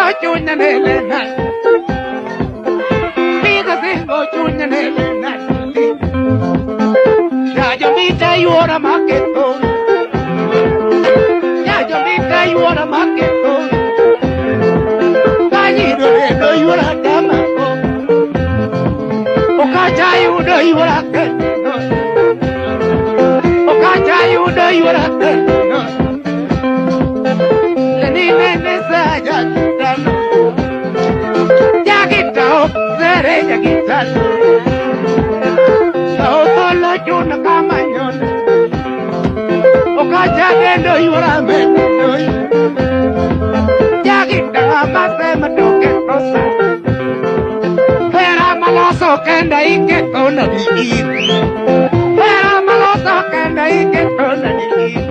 lo chunya nele na Pida tengo chunya nele na Ya yo mi te yuora maketo Ya yo mi te yuora maketo Kajido le do yuora damako Okacha yudo yuora keto Okacha yudo yuora keto Nene saja kitano Yakitao sere yakitano Saotolo chuna kamanyon Okacha kendo yura mendo Yakitao mase maduke tosa Pera maloso kenda ike tona di Pera maloso kenda ike tona di